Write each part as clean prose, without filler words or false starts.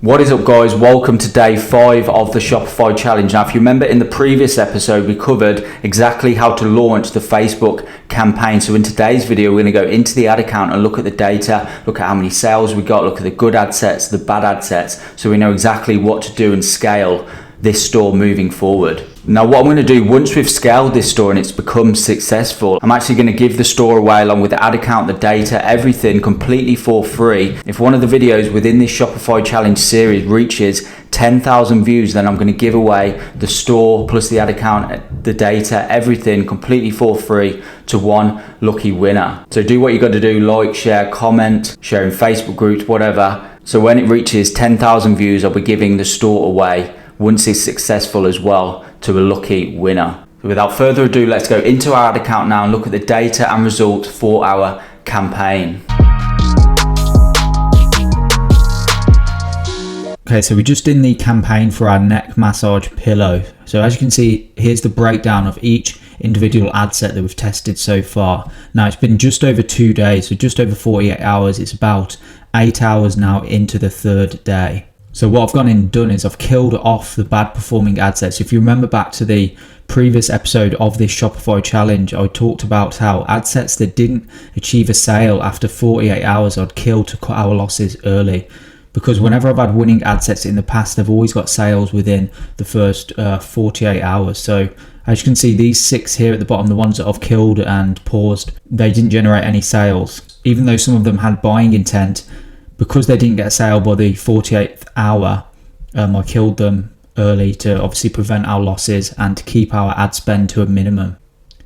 What is up, guys? Welcome to day 5 of the Shopify challenge. Now, if you remember in the previous episode, we covered exactly how to launch the Facebook campaign. So in today's video, we're going to go into the ad account and look at the data, look at how many sales we got, look at the good ad sets, the bad ad sets, so we know exactly what to do and scale this store moving forward. Now, what I'm going to do once we've scaled this store and it's become successful, I'm actually going to give the store away along with the ad account, the data, everything completely for free. If one of the videos within this Shopify challenge series reaches 10,000 views, then I'm going to give away the store plus the ad account, the data, everything completely for free to one lucky winner. So do what you got to do: like, share, comment, share in Facebook groups, whatever. So when it reaches 10,000 views, I'll be giving the store away once it's successful as well to a lucky winner. So without further ado, let's go into our ad account now and look at the data and results for our campaign. Okay, so we're just in the campaign for our neck massage pillow. So as you can see, here's the breakdown of each individual ad set that we've tested so far. Now, it's been just over 2 days, so just over 48 hours. It's about 8 hours now into the third day. So what I've gone in and done is I've killed off the bad performing ad sets. If you remember back to the previous episode of this Shopify challenge, I talked about how ad sets that didn't achieve a sale after 48 hours, I'd kill to cut our losses early. Because whenever I've had winning ad sets in the past, they've always got sales within the first 48 hours. So as you can see, these 6 here at the bottom, the ones that I've killed and paused, they didn't generate any sales. Even though some of them had buying intent, because they didn't get a sale by the 48th hour, I killed them early to obviously prevent our losses and to keep our ad spend to a minimum.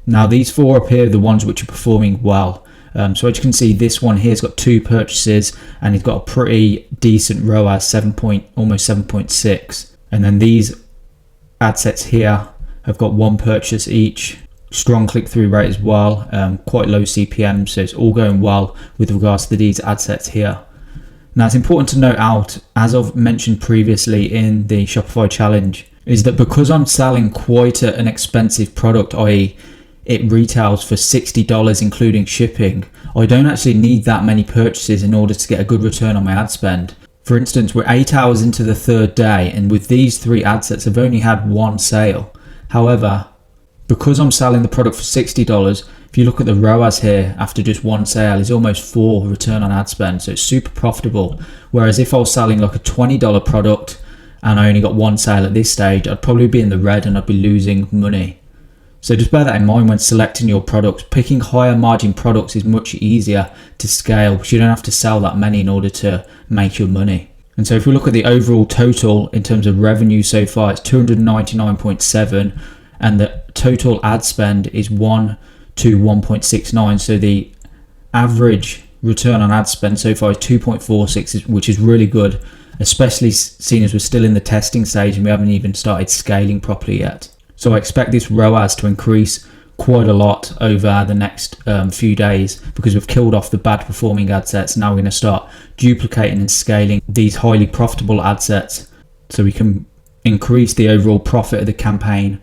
Now, these 4 up here are the ones which are performing well. So as you can see, this one here has got 2 purchases and it's got a pretty decent ROAS, almost 7.6. And then these ad sets here have got 1 purchase each. Strong click-through rate as well, quite low CPM, so it's all going well with regards to these ad sets here. Now, it's important to note out, as I've mentioned previously in the Shopify challenge, is that because I'm selling quite an expensive product, i.e. it retails for $60 including shipping, I don't actually need that many purchases in order to get a good return on my ad spend. For instance, we're 8 hours into the third day, and with these 3 ad sets, I've only had 1 sale. However, because I'm selling the product for $60, if you look at the ROAS here, after just 1 sale, is almost 4 return on ad spend. So it's super profitable. Whereas if I was selling like a $20 product and I only got 1 sale at this stage, I'd probably be in the red and I'd be losing money. So just bear that in mind when selecting your products. Picking higher margin products is much easier to scale because you don't have to sell that many in order to make your money. And so if we look at the overall total in terms of revenue so far, it's 299.7, and the total ad spend is 1 to 1.69. So the average return on ad spend so far is 2.46, which is really good, especially seeing as we're still in the testing stage and we haven't even started scaling properly yet. So I expect this ROAS to increase quite a lot over the next few days because we've killed off the bad performing ad sets. Now we're going to start duplicating and scaling these highly profitable ad sets so we can increase the overall profit of the campaign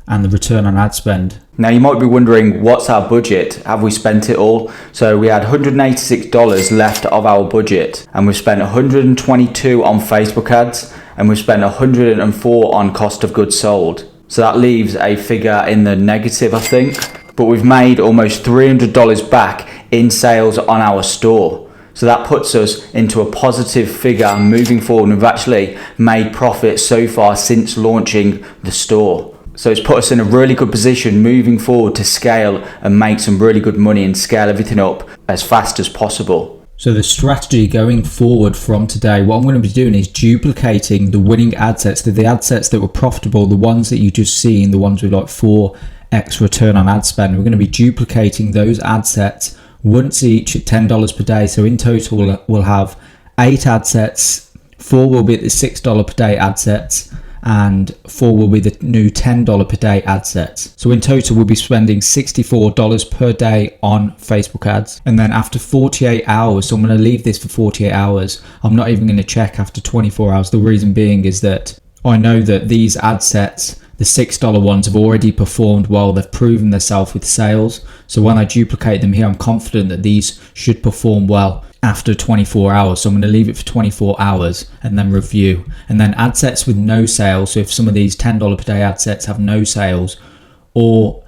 and the return on ad spend. Now, you might be wondering, what's our budget? Have we spent it all? So we had $186 left of our budget, and we've spent $122 on Facebook ads, and we've spent $104 on cost of goods sold. So that leaves a figure in the negative, I think. But we've made almost $300 back in sales on our store. So that puts us into a positive figure moving forward. We've actually made profit so far since launching the store. So it's put us in a really good position moving forward to scale and make some really good money and scale everything up as fast as possible. So the strategy going forward from today, what I'm going to be doing is duplicating the winning ad sets, the ad sets that were profitable, the ones that you just seen, the ones with like 4x return on ad spend. We're going to be duplicating those ad sets once each at $10 per day. So in total, we'll have 8 ad sets, 4 will be at the $6 per day ad sets, and 4 will be the new $10 per day ad sets. So in total, we'll be spending $64 per day on Facebook ads. And then after 48 hours, so I'm going to leave this for 48 hours. I'm not even going to check after 24 hours. The reason being is that I know that these ad sets, the $6 ones have already performed well. They've proven themselves with sales. So when I duplicate them here, I'm confident that these should perform well after 24 hours. So I'm going to leave it for 24 hours and then review. And then ad sets with no sales. So if some of these $10 per day ad sets have no sales, or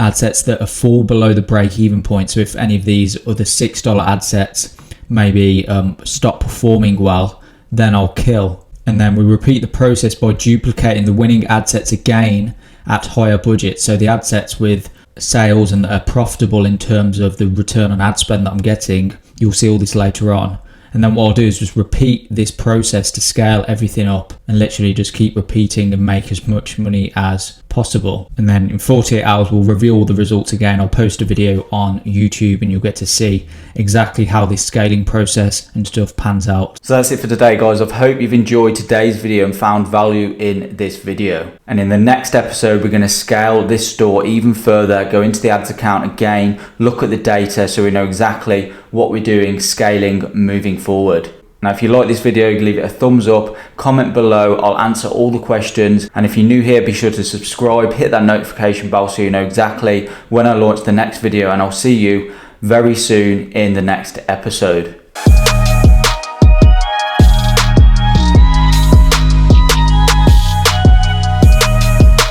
ad sets that are fall below the break-even point. So if any of these other $6 ad sets maybe stop performing well, then I'll kill. And then we repeat the process by duplicating the winning ad sets again at higher budget. So the ad sets with sales and that are profitable in terms of the return on ad spend that I'm getting, you'll see all this later on. And then what I'll do is just repeat this process to scale everything up and literally just keep repeating and make as much money as possible. And then in 48 hours, we'll reveal the results again. I'll post a video on YouTube and you'll get to see exactly how this scaling process and stuff pans out. So that's it for today, guys. I hope you've enjoyed today's video and found value in this video. And in the next episode, we're going to scale this store even further, go into the ads account again, look at the data so we know exactly what we're doing, scaling, moving forward. Now, if you like this video, leave it a thumbs up, comment below, I'll answer all the questions. And if you're new here, be sure to subscribe, hit that notification bell so you know exactly when I launch the next video, and I'll see you very soon in the next episode.